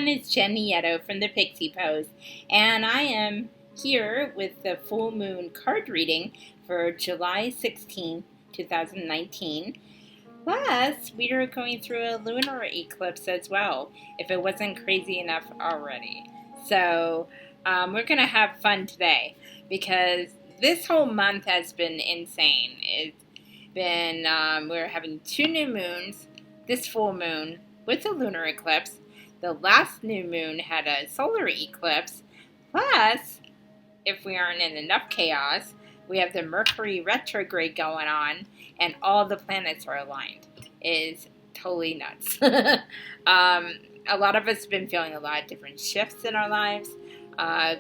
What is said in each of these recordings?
is Jenny Yetto from the Pixie Post, and I am here with the full moon card reading for July 16, 2019. Plus, we are going through a lunar eclipse as well, if it wasn't crazy enough already. So, we're going to have fun today because this whole month has been insane. It's been, we're having 2 new moons, this full moon with a lunar eclipse. The last new moon had a solar eclipse. Plus, if we aren't in enough chaos, we have the Mercury Retrograde going on, and all the planets are aligned. It is totally nuts. A lot of us have been feeling a lot of different shifts in our lives,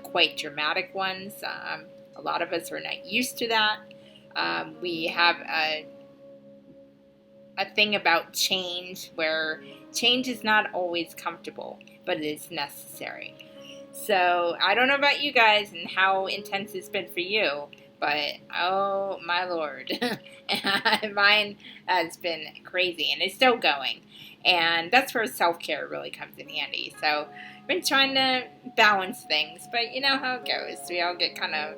quite dramatic ones. A lot of us are not used to that. We have a thing about change where change is not always comfortable, but it is necessary. So I don't know about you guys and how intense it's been for you, but oh my Lord, mine has been crazy and it's still going. And that's where self-care really comes in handy. So I've been trying to balance things, but you know how it goes. We all get kind of,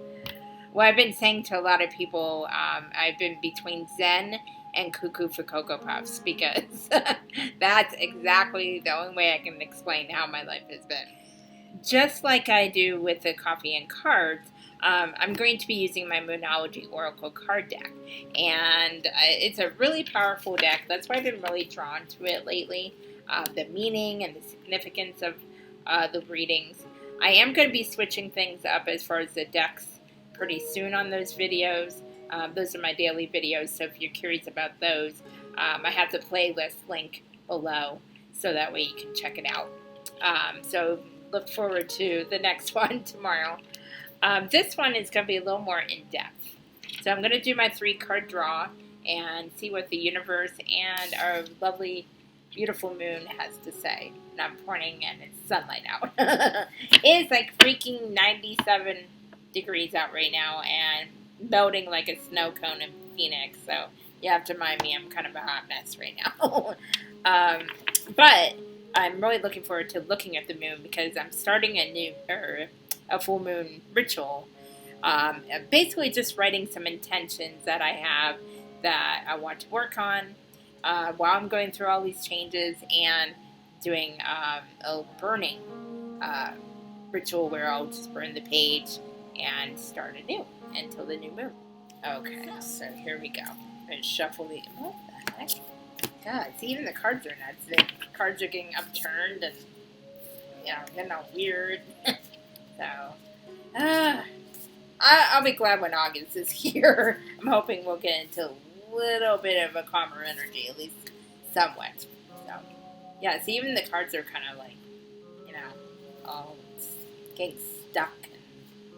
well, I've been saying to a lot of people, I've been between Zen and cuckoo for Cocoa Puffs, because that's exactly the only way I can explain how my life has been. Just like I do with the coffee and cards, I'm going to be using my Moonology Oracle card deck, and it's a really powerful deck. That's why I've been really drawn to it lately, the meaning and the significance of the readings. I am going to be switching things up as far as the decks pretty soon on those videos. Those are my daily videos, so if you're curious about those, I have the playlist link below, so that way you can check it out. So look forward to the next one tomorrow. This one is going to be a little more in-depth. So I'm going to do my 3-card draw and see what the universe and our lovely, beautiful moon has to say. And I'm pointing and it's sunlight out. It is like freaking 97 degrees out right now and melting like a snow cone in Phoenix. So you have to mind me, I'm kind of a hot mess right now. But I'm really looking forward to looking at the moon because I'm starting a full moon ritual. Basically just writing some intentions that I have that I want to work on while I'm going through all these changes, and doing a burning ritual where I'll just burn the page and start anew until the new moon. Okay, so here we go. I'm going to shuffle the... What the heck? God, see, even the cards are nuts. The cards are getting upturned and, you know, getting all weird. So, I'll be glad when August is here. I'm hoping we'll get into a little bit of a calmer energy, at least somewhat. So, yeah, see, even the cards are kind of like, you know, all getting stuck. And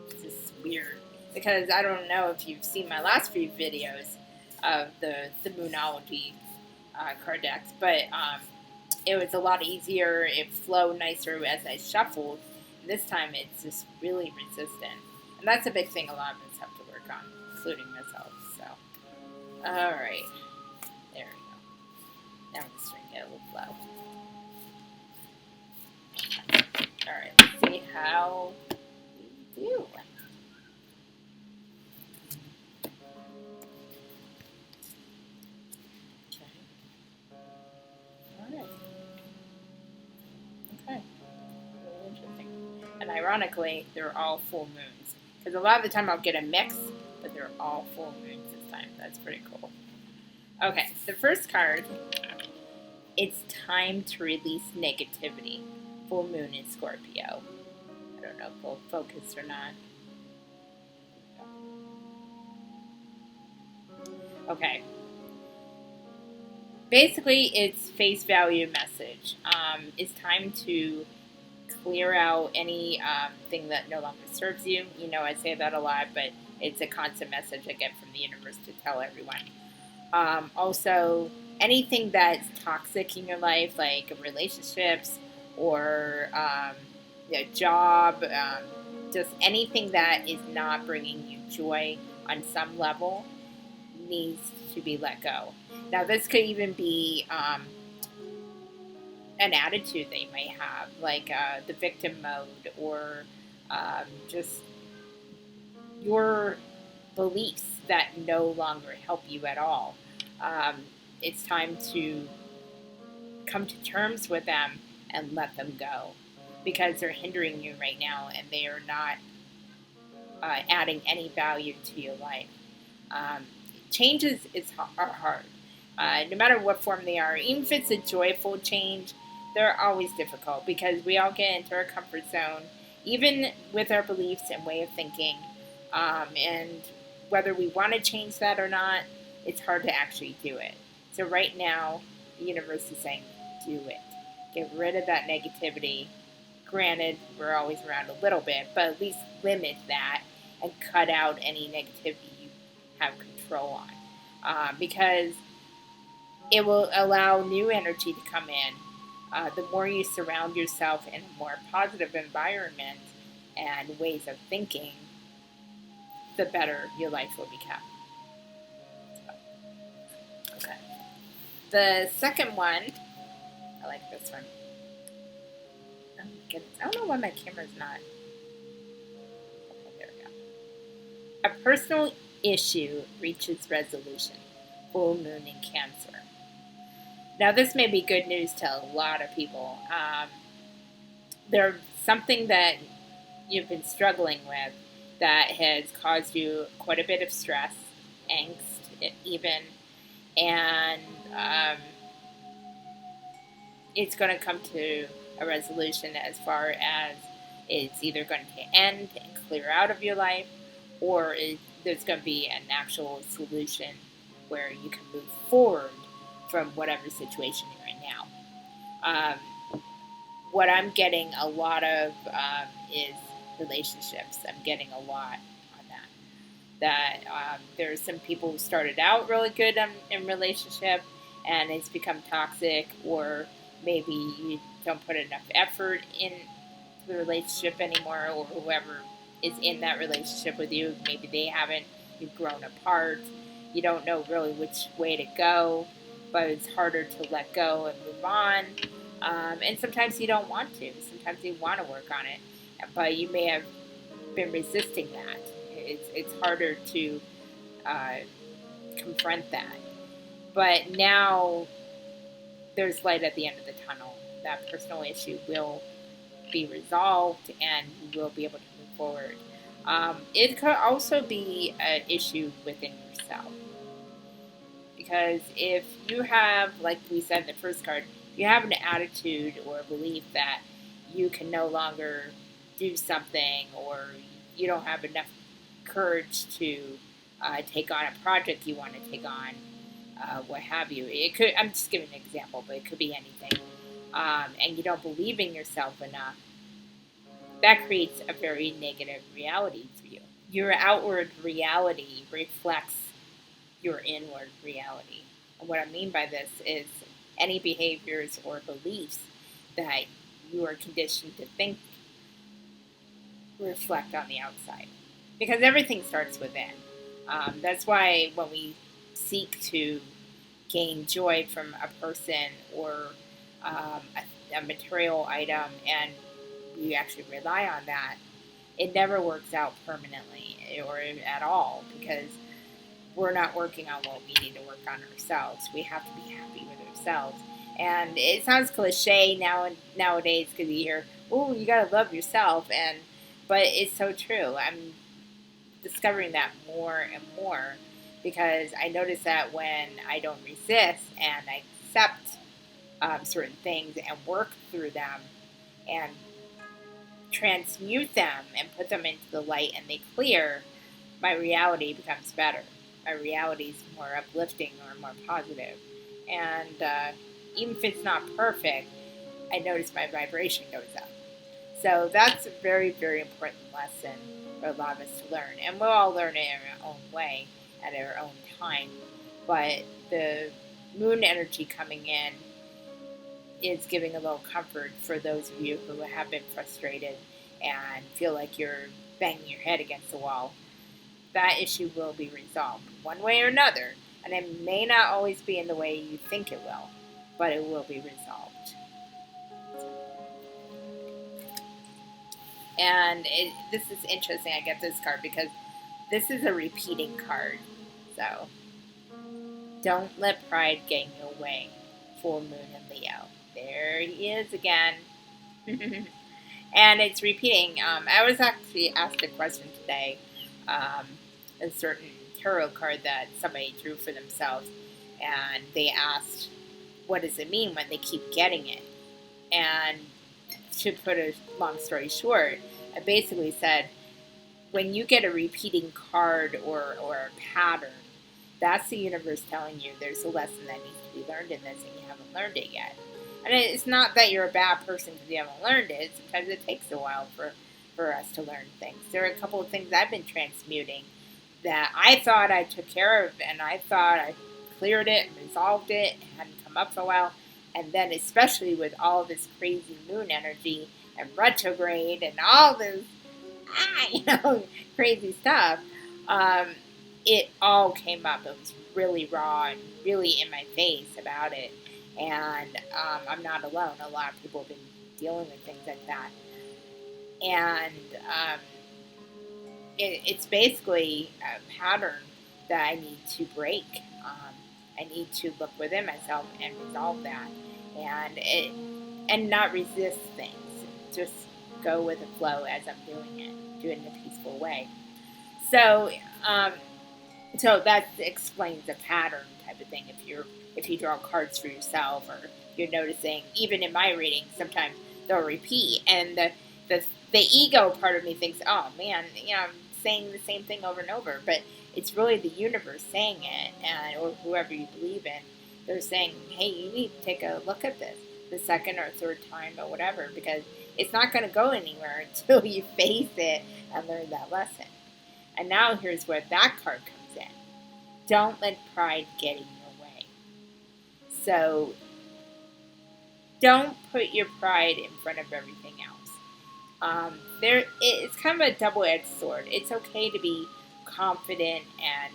it's just weird. Because I don't know if you've seen my last few videos of the Moonology card decks, but it was a lot easier. It flowed nicer as I shuffled. And this time it's just really resistant. And that's a big thing a lot of us have to work on, including myself. So, alright. There we go. Now I'm just trying to get a little flow. Alright, let's see how we do. And ironically, they're all full moons. Because a lot of the time I'll get a mix, but they're all full moons this time. That's pretty cool. Okay, the first card, it's time to release negativity. Full moon in Scorpio. I don't know if we'll focus or not. Okay. Basically, it's face value message. It's time to clear out any thing that no longer serves you. You know, I say that a lot, but it's a constant message I get from the universe to tell everyone. Also, anything that's toxic in your life, like relationships or job, just anything that is not bringing you joy on some level, needs to be let go. Now, this could even be an attitude they may have, like the victim mode, or just your beliefs that no longer help you at all. Um, it's time to come to terms with them and let them go, because they're hindering you right now and they are not adding any value to your life. Um, Changes are hard, no matter what form they are. Even if it's a joyful change, they're always difficult because we all get into our comfort zone, even with our beliefs and way of thinking. And whether we want to change that or not, it's hard to actually do it. So right now, the universe is saying, do it. Get rid of that negativity. Granted, we're always around a little bit, but at least limit that and cut out any negativity you have control on. Because it will allow new energy to come in. The more you surround yourself in a more positive environment and ways of thinking, the better your life will become. Okay. The second one, I like this one. Oh my goodness. I don't know why my camera's not. Okay, there we go. A personal issue reaches resolution. Full moon in Cancer. Now, this may be good news to a lot of people. There's something that you've been struggling with that has caused you quite a bit of stress, angst, even, and it's going to come to a resolution as far as it's either going to end and clear out of your life, or there's going to be an actual solution where you can move forward from whatever situation you're in now. What I'm getting a lot of is relationships. I'm getting a lot on that. There's some people who started out really good in relationship and it's become toxic, or maybe you don't put enough effort in the relationship anymore, or whoever is in that relationship with you, maybe they haven't, you've grown apart, you don't know really which way to go, but it's harder to let go and move on. And sometimes you don't want to. Sometimes you want to work on it, but you may have been resisting that. It's harder to confront that. But now there's light at the end of the tunnel. That personal issue will be resolved and you will be able to move forward. It could also be an issue within yourself. Because if you have, like we said in the first card, you have an attitude or a belief that you can no longer do something, or you don't have enough courage to take on a project you want to take on, what have you. It could. I'm just giving an example, but it could be anything. And you don't believe in yourself enough. That creates a very negative reality for you. Your outward reality reflects your inward reality. And what I mean by this is any behaviors or beliefs that you are conditioned to think reflect on the outside. Because everything starts within. That's why when we seek to gain joy from a person or a material item and we actually rely on that, it never works out permanently or at all, because we're not working on what we need to work on ourselves. We have to be happy with ourselves. And it sounds cliche nowadays because you hear, "Oh, you gotta love yourself," but it's so true. I'm discovering that more and more because I notice that when I don't resist and I accept certain things and work through them and transmute them and put them into the light and they clear, my reality becomes better. My reality is more uplifting or more positive. And even if it's not perfect, I notice my vibration goes up. So that's a very, very important lesson for a lot of us to learn. And we'll all learn it in our own way at our own time. But the moon energy coming in is giving a little comfort for those of you who have been frustrated and feel like you're banging your head against the wall. That issue will be resolved one way or another, and it may not always be in the way you think it will, but it will be resolved. And this is interesting. I get this card because this is a repeating card. So, don't let pride get in your way. Full moon in Leo. There he is again. And it's repeating. I was actually asked a question today. A certain tarot card that somebody drew for themselves. And they asked, what does it mean when they keep getting it? And to put a long story short, I basically said, when you get a repeating card or a pattern, that's the universe telling you there's a lesson that needs to be learned in this and you haven't learned it yet. And it's not that you're a bad person because you haven't learned it. Sometimes it takes a while for us to learn things. There are a couple of things I've been transmuting that I thought I took care of and I thought I cleared it and resolved it and hadn't come up for a while. And then especially with all this crazy moon energy and retrograde and all this crazy stuff, it all came up. It was really raw and really in my face about it. And I'm not alone. A lot of people have been dealing with things like that. And it's basically a pattern that I need to break. I need to look within myself and resolve that. And not resist things. Just go with the flow as I'm doing it. Do it in a peaceful way. So that explains the pattern type of thing. If you draw cards for yourself, or you're noticing, even in my readings, sometimes they'll repeat, and the ego part of me thinks, oh man, I'm saying the same thing over and over, but it's really the universe saying it, or whoever you believe in. They're saying, hey, you need to take a look at this the second or third time or whatever, because it's not going to go anywhere until you face it and learn that lesson. And now here's where that card comes in. Don't let pride get in your way. So don't put your pride in front of everything else. It's kind of a double-edged sword. It's okay to be confident and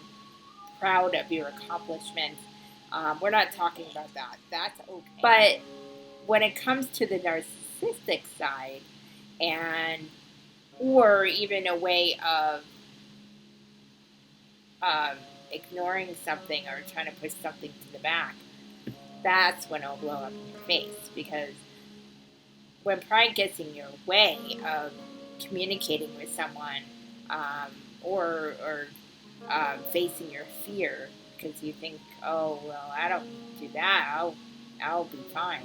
proud of your accomplishments. We're not talking about that. That's okay. But when it comes to the narcissistic side, or even a way of ignoring something or trying to push something to the back, that's when it'll blow up in your face. Because when pride gets in your way of communicating with someone, or facing your fear, because you think, oh well, I don't need to do that. I'll be fine.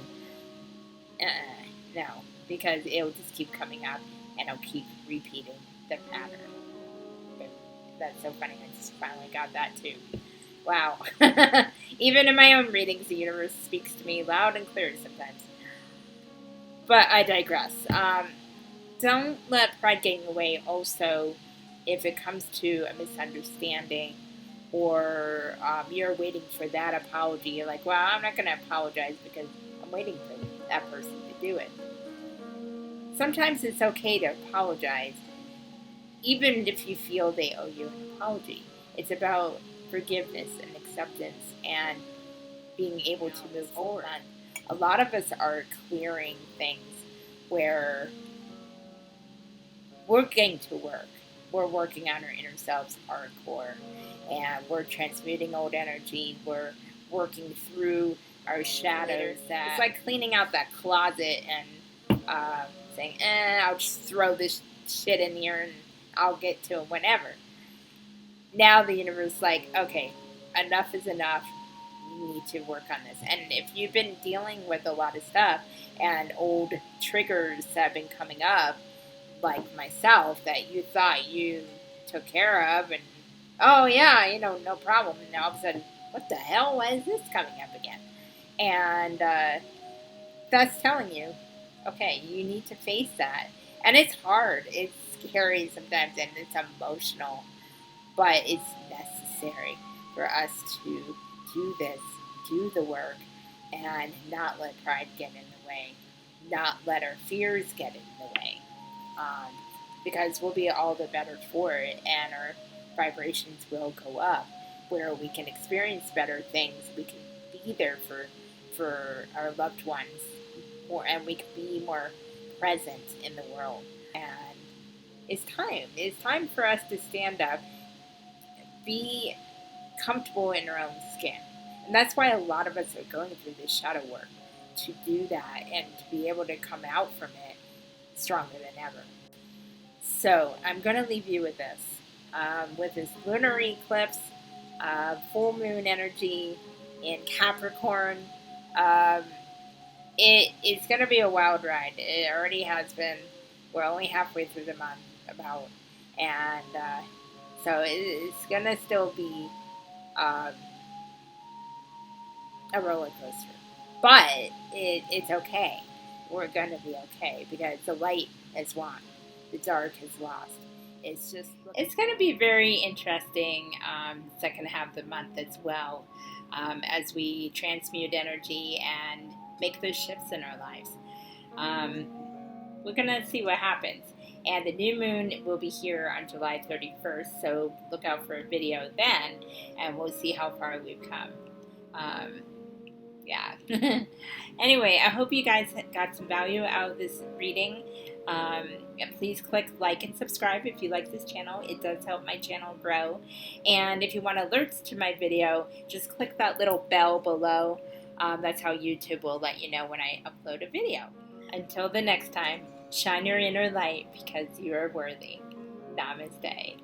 No, because it'll just keep coming up and it'll keep repeating the pattern. But that's so funny. I just finally got that too. Wow. Even in my own readings, the universe speaks to me loud and clear sometimes. But I digress. Don't let pride get in the way also if it comes to a misunderstanding, or you're waiting for that apology. You're like, well, I'm not going to apologize because I'm waiting for that person to do it. Sometimes it's okay to apologize, even if you feel they owe you an apology. It's about forgiveness and acceptance and being able to move forward. A lot of us are clearing things where we're getting to work. We're working on our inner selves hardcore, and we're transmuting old energy. We're working through our shadows. It's like cleaning out that closet and saying, I'll just throw this shit in here and I'll get to it whenever. Now the universe is like, okay, enough is enough. You need to work on this. And if you've been dealing with a lot of stuff and old triggers that have been coming up, like myself, that you thought you took care of, and oh yeah, no problem, and now all of a sudden, what the hell, why is this coming up again? And that's telling you, okay, you need to face that. And it's hard, it's scary sometimes, and it's emotional, but it's necessary for us to do this, do the work, and not let pride get in the way, not let our fears get in the way. Because we'll be all the better for it, and our vibrations will go up, where we can experience better things. We can be there for our loved ones more, and we can be more present in the world. And it's time. It's time for us to stand up, be comfortable in our own skin. And that's why a lot of us are going through this shadow work, to do that and to be able to come out from it stronger than ever. So I'm going to leave you with this lunar eclipse, full moon energy in Capricorn. Um, it's going to be a wild ride. It already has been. We're only halfway through the month, about, and so it's going to still be um, a roller coaster. But it's okay. We're going to be okay because the light has won, the dark has lost. It's going to be very interesting second half of the month as well, as we transmute energy and make those shifts in our lives. We're going to see what happens. And the new moon will be here on July 31st, so look out for a video then, and we'll see how far we've come. Yeah. Anyway, I hope you guys got some value out of this reading. And please click like and subscribe if you like this channel. It does help my channel grow. And if you want alerts to my video, just click that little bell below. That's how YouTube will let you know when I upload a video. Until the next time, shine your inner light because you are worthy. Namaste.